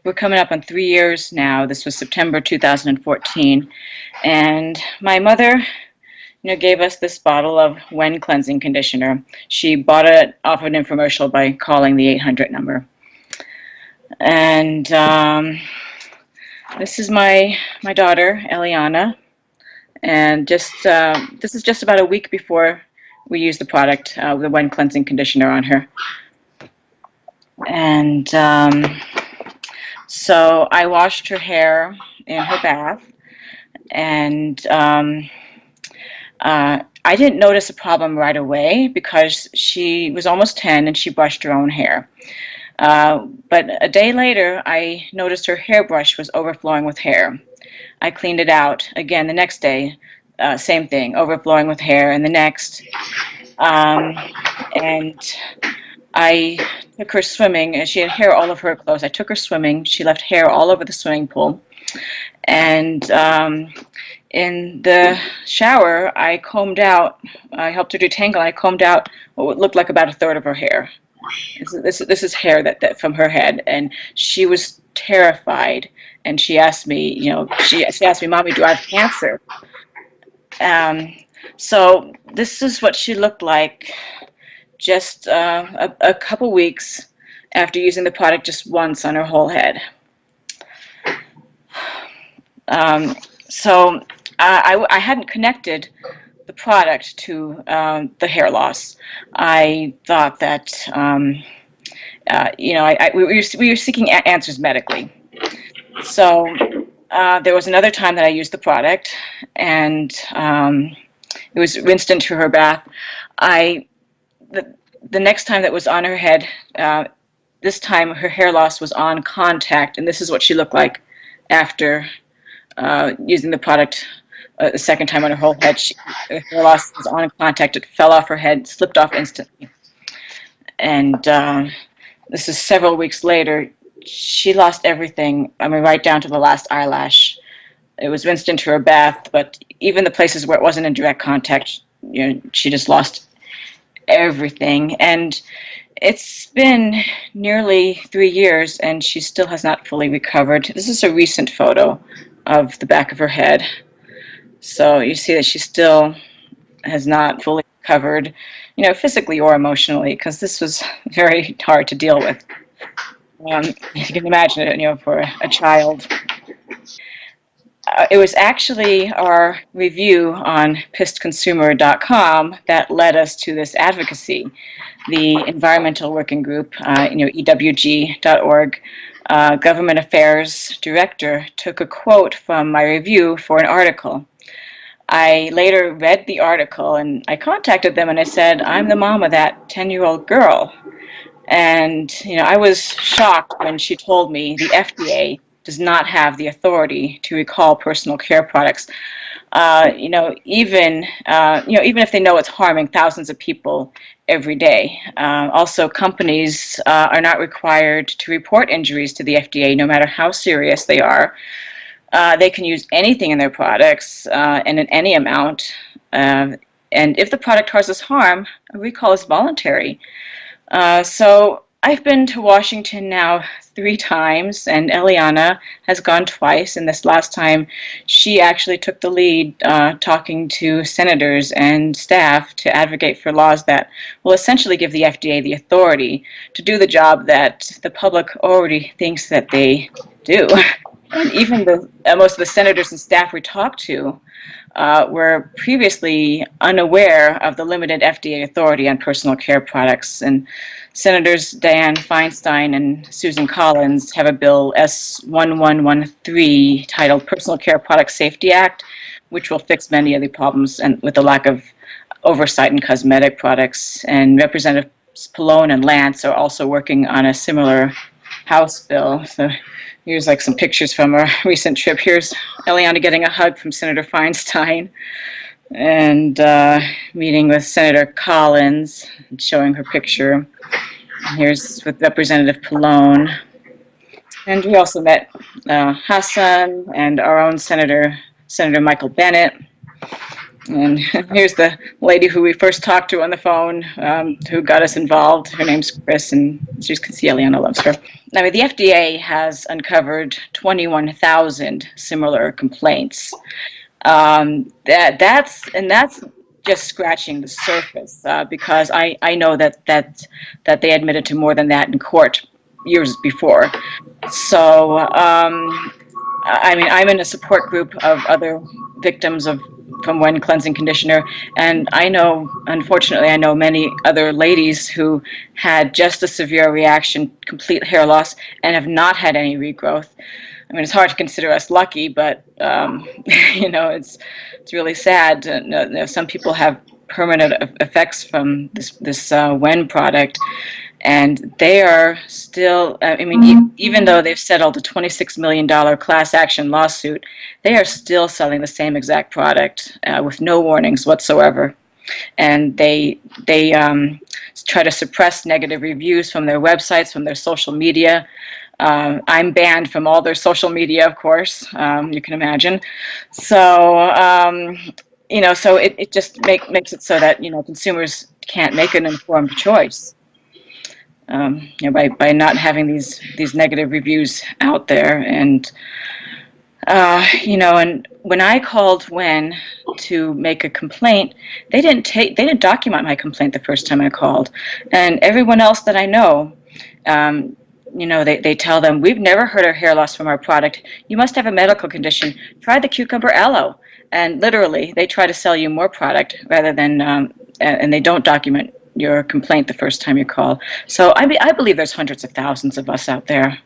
we're coming up on 3 years now. This was September 2014, and my mother, gave us this bottle of Wen cleansing conditioner. She bought it off of an infomercial by calling the 800 number. And this is my daughter, Eliana, and this is just about a week before we used the product, the Wen cleansing conditioner on her. And so I washed her hair in her bath, and I didn't notice a problem right away because she was almost 10 and she brushed her own hair. But a day later, I noticed her hairbrush was overflowing with hair. I cleaned it out. Again, the next day, same thing, overflowing with hair, and the next. And I took her swimming, and she had hair all over her clothes. I took her swimming. She left hair all over the swimming pool. And in the shower, I combed out, I helped her detangle, I combed out what looked like about a third of her hair. This is hair that from her head, and she was terrified. And she asked me, she asked me, "Mommy, do I have cancer?" So this is what she looked like just a couple weeks after using the product just once on her whole head. So I hadn't connected the product to the hair loss. I thought that we were seeking answers medically. So there was another time that I used the product, and it was rinsed into her bath. The next time that was on her head, this time her hair loss was on contact, and this is what she looked like after using the product the second time on her whole head. Her hair loss was on contact. It fell off her head, slipped off instantly. And this is several weeks later. She lost everything, right down to the last eyelash. It was rinsed into her bath, but even the places where it wasn't in direct contact, she just lost everything. And it's been nearly 3 years, and she still has not fully recovered. This is a recent photo of the back of her head. So you see that she still has not fully recovered, physically or emotionally, because this was very hard to deal with. You can imagine it, for a child. It was actually our review on pissedconsumer.com that led us to this advocacy. The Environmental Working Group, EWG.org, Government Affairs Director took a quote from my review for an article. I later read the article, and I contacted them, and I said, "I'm the mom of that 10-year-old girl." And, I was shocked when she told me the FDA does not have the authority to recall personal care products. Even if they know it's harming thousands of people every day. Also, companies are not required to report injuries to the FDA, no matter how serious they are. They can use anything in their products and in any amount. And if the product causes harm, a recall is voluntary. So I've been to Washington now 3 times, and Eliana has gone twice, and this last time she actually took the lead talking to senators and staff to advocate for laws that will essentially give the FDA the authority to do the job that the public already thinks that they do. And even most of the senators and staff we talked to were previously unaware of the limited FDA authority on personal care products. And Senators Dianne Feinstein and Susan Collins have a bill S1113 titled Personal Care Product Safety Act, which will fix many of the problems and with the lack of oversight in cosmetic products. And Representatives Pallone and Lance are also working on a similar House bill. So here's like some pictures from our recent trip. Here's Eliana getting a hug from Senator Feinstein, and meeting with Senator Collins, showing her picture. Here's with Representative Pallone. And we also met Hassan and our own Senator Michael Bennett. And here's the lady who we first talked to on the phone, who got us involved. Her name's Chris, and she can see Eliana loves her. I mean, the FDA has uncovered 21,000 similar complaints. That's just scratching the surface, because I know that they admitted to more than that in court years before. So I mean, I'm in a support group of other victims of from Wen cleansing conditioner, and I know, unfortunately, I know many other ladies who had just a severe reaction, complete hair loss, and have not had any regrowth. I mean, it's hard to consider us lucky, but you know, it's really sad. Some people have permanent effects from this Wen product, and they are still, I mean, even though they've settled a $26 million class action lawsuit, they are still selling the same exact product with no warnings whatsoever. And they try to suppress negative reviews from their websites, from their social media. I'm banned from all their social media, of course, you can imagine. So, you know, so it just makes it so that, you know, consumers can't make an informed choice. You know, by not having these negative reviews out there. And you know, and when I called Wen to make a complaint, they didn't document my complaint the first time I called. And everyone else that I know, you know, they tell them, we've never heard of hair loss from our product. You must have a medical condition. Try the cucumber aloe. And literally, they try to sell you more product rather than, and they don't document your complaint the first time you call. So I believe there's hundreds of thousands of us out there.